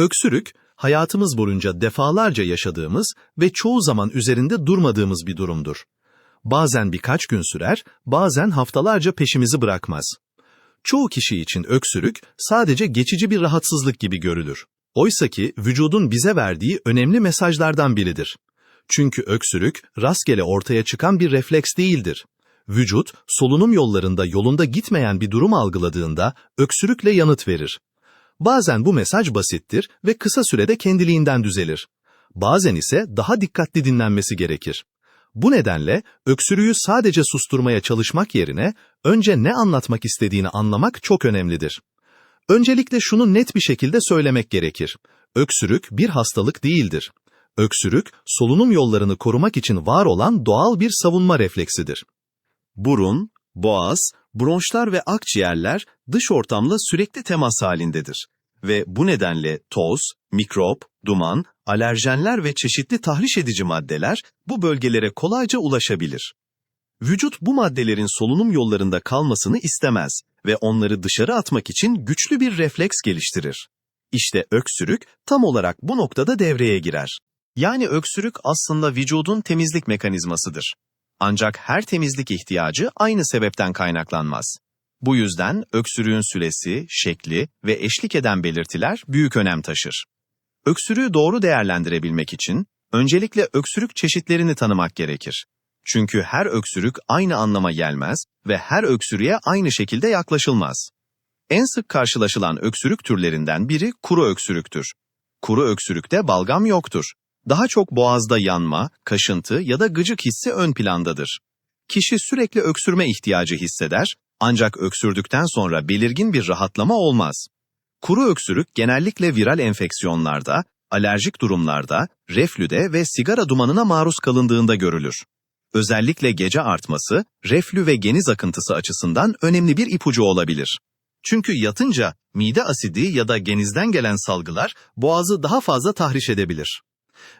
Öksürük, hayatımız boyunca defalarca yaşadığımız ve çoğu zaman üzerinde durmadığımız bir durumdur. Bazen birkaç gün sürer, bazen haftalarca peşimizi bırakmaz. Çoğu kişi için öksürük sadece geçici bir rahatsızlık gibi görülür. Oysaki vücudun bize verdiği önemli mesajlardan biridir. Çünkü öksürük rastgele ortaya çıkan bir refleks değildir. Vücut, solunum yolunda gitmeyen bir durum algıladığında öksürükle yanıt verir. Bazen bu mesaj basittir ve kısa sürede kendiliğinden düzelir. Bazen ise daha dikkatli dinlenmesi gerekir. Bu nedenle öksürüğü sadece susturmaya çalışmak yerine önce ne anlatmak istediğini anlamak çok önemlidir. Öncelikle şunu net bir şekilde söylemek gerekir. Öksürük bir hastalık değildir. Öksürük, solunum yollarını korumak için var olan doğal bir savunma refleksidir. Burun, boğaz, bronşlar ve akciğerler dış ortamla sürekli temas halindedir. Ve bu nedenle toz, mikrop, duman, alerjenler ve çeşitli tahriş edici maddeler bu bölgelere kolayca ulaşabilir. Vücut bu maddelerin solunum yollarında kalmasını istemez ve onları dışarı atmak için güçlü bir refleks geliştirir. İşte öksürük tam olarak bu noktada devreye girer. Yani öksürük aslında vücudun temizlik mekanizmasıdır. Ancak her temizlik ihtiyacı aynı sebepten kaynaklanmaz. Bu yüzden öksürüğün süresi, şekli ve eşlik eden belirtiler büyük önem taşır. Öksürüğü doğru değerlendirebilmek için öncelikle öksürük çeşitlerini tanımak gerekir. Çünkü her öksürük aynı anlama gelmez ve her öksürüğe aynı şekilde yaklaşılmaz. En sık karşılaşılan öksürük türlerinden biri kuru öksürüktür. Kuru öksürükte balgam yoktur. Daha çok boğazda yanma, kaşıntı ya da gıcık hissi ön plandadır. Kişi sürekli öksürme ihtiyacı hisseder, ancak öksürdükten sonra belirgin bir rahatlama olmaz. Kuru öksürük genellikle viral enfeksiyonlarda, alerjik durumlarda, reflüde ve sigara dumanına maruz kalındığında görülür. Özellikle gece artması, reflü ve geniz akıntısı açısından önemli bir ipucu olabilir. Çünkü yatınca mide asidi ya da genizden gelen salgılar boğazı daha fazla tahriş edebilir.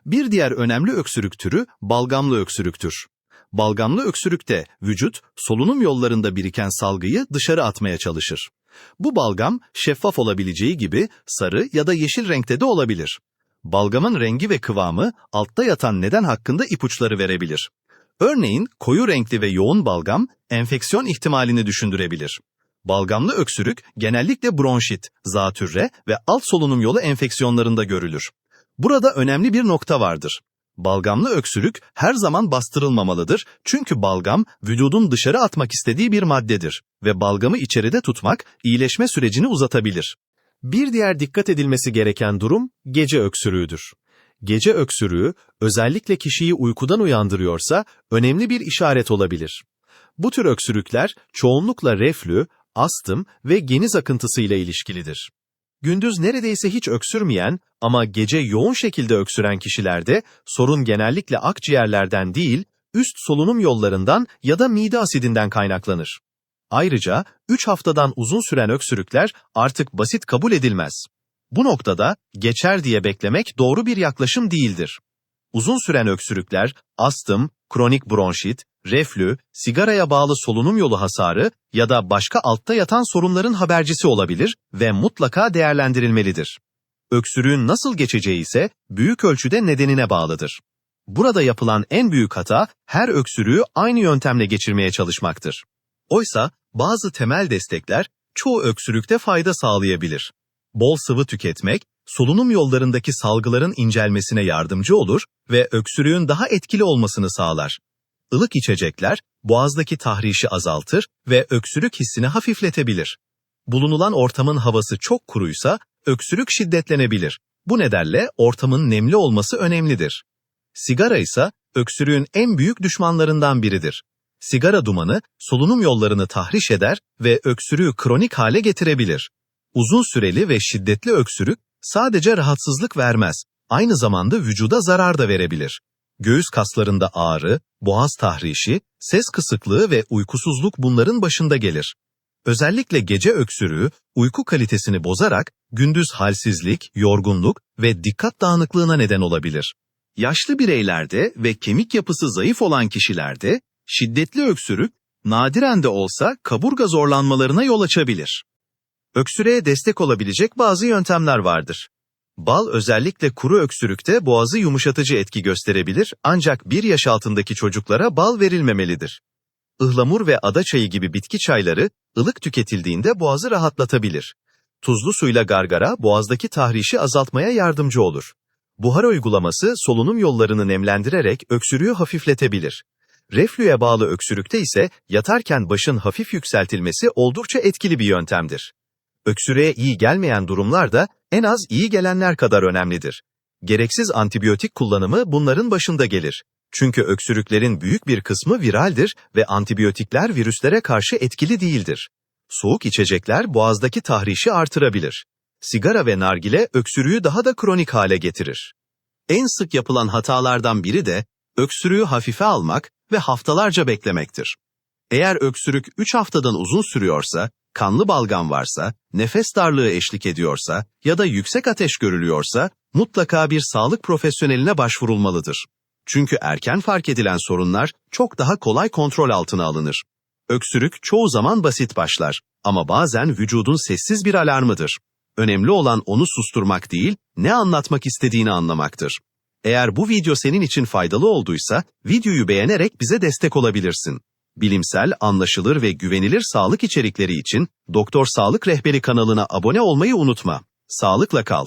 Bir diğer önemli öksürük türü balgamlı öksürüktür. Balgamlı öksürükte vücut solunum yollarında biriken salgıyı dışarı atmaya çalışır. Bu balgam şeffaf olabileceği gibi sarı ya da yeşil renkte de olabilir. Balgamın rengi ve kıvamı altta yatan neden hakkında ipuçları verebilir. Örneğin koyu renkli ve yoğun balgam enfeksiyon ihtimalini düşündürebilir. Balgamlı öksürük genellikle bronşit, zatürre ve alt solunum yolu enfeksiyonlarında görülür. Burada önemli bir nokta vardır. Balgamlı öksürük her zaman bastırılmamalıdır çünkü balgam vücudun dışarı atmak istediği bir maddedir ve balgamı içeride tutmak iyileşme sürecini uzatabilir. Bir diğer dikkat edilmesi gereken durum gece öksürüğüdür. Gece öksürüğü özellikle kişiyi uykudan uyandırıyorsa önemli bir işaret olabilir. Bu tür öksürükler çoğunlukla reflü, astım ve geniz akıntısı ile ilişkilidir. Gündüz neredeyse hiç öksürmeyen ama gece yoğun şekilde öksüren kişilerde sorun genellikle akciğerlerden değil, üst solunum yollarından ya da mide asidinden kaynaklanır. Ayrıca 3 haftadan uzun süren öksürükler artık basit kabul edilmez. Bu noktada geçer diye beklemek doğru bir yaklaşım değildir. Uzun süren öksürükler, astım, kronik bronşit, reflü, sigaraya bağlı solunum yolu hasarı ya da başka altta yatan sorunların habercisi olabilir ve mutlaka değerlendirilmelidir. Öksürüğün nasıl geçeceği ise büyük ölçüde nedenine bağlıdır. Burada yapılan en büyük hata her öksürüğü aynı yöntemle geçirmeye çalışmaktır. Oysa bazı temel destekler çoğu öksürükte fayda sağlayabilir. Bol sıvı tüketmek, solunum yollarındaki salgıların incelmesine yardımcı olur ve öksürüğün daha etkili olmasını sağlar. Ilık içecekler, boğazdaki tahrişi azaltır ve öksürük hissini hafifletebilir. Bulunulan ortamın havası çok kuruysa, öksürük şiddetlenebilir. Bu nedenle ortamın nemli olması önemlidir. Sigara ise öksürüğün en büyük düşmanlarından biridir. Sigara dumanı, solunum yollarını tahriş eder ve öksürüğü kronik hale getirebilir. Uzun süreli ve şiddetli öksürük sadece rahatsızlık vermez, aynı zamanda vücuda zarar da verebilir. Göğüs kaslarında ağrı, boğaz tahrişi, ses kısıklığı ve uykusuzluk bunların başında gelir. Özellikle gece öksürüğü uyku kalitesini bozarak gündüz halsizlik, yorgunluk ve dikkat dağınıklığına neden olabilir. Yaşlı bireylerde ve kemik yapısı zayıf olan kişilerde şiddetli öksürük nadiren de olsa kaburga zorlanmalarına yol açabilir. Öksürüğe destek olabilecek bazı yöntemler vardır. Bal özellikle kuru öksürükte boğazı yumuşatıcı etki gösterebilir ancak 1 yaş altındaki çocuklara bal verilmemelidir. Ihlamur ve ada çayı gibi bitki çayları ılık tüketildiğinde boğazı rahatlatabilir. Tuzlu suyla gargara boğazdaki tahrişi azaltmaya yardımcı olur. Buhar uygulaması solunum yollarını nemlendirerek öksürüğü hafifletebilir. Reflüye bağlı öksürükte ise yatarken başın hafif yükseltilmesi oldukça etkili bir yöntemdir. Öksürüğe iyi gelmeyen durumlar da en az iyi gelenler kadar önemlidir. Gereksiz antibiyotik kullanımı bunların başında gelir. Çünkü öksürüklerin büyük bir kısmı viraldir ve antibiyotikler virüslere karşı etkili değildir. Soğuk içecekler boğazdaki tahrişi artırabilir. Sigara ve nargile öksürüğü daha da kronik hale getirir. En sık yapılan hatalardan biri de öksürüğü hafife almak ve haftalarca beklemektir. Eğer öksürük 3 haftadan uzun sürüyorsa, kanlı balgam varsa, nefes darlığı eşlik ediyorsa ya da yüksek ateş görülüyorsa mutlaka bir sağlık profesyoneline başvurulmalıdır. Çünkü erken fark edilen sorunlar çok daha kolay kontrol altına alınır. Öksürük çoğu zaman basit başlar ama bazen vücudun sessiz bir alarmıdır. Önemli olan onu susturmak değil, ne anlatmak istediğini anlamaktır. Eğer bu video senin için faydalı olduysa, videoyu beğenerek bize destek olabilirsin. Bilimsel, anlaşılır ve güvenilir sağlık içerikleri için Doktor Sağlık Rehberi kanalına abone olmayı unutma. Sağlıkla kal.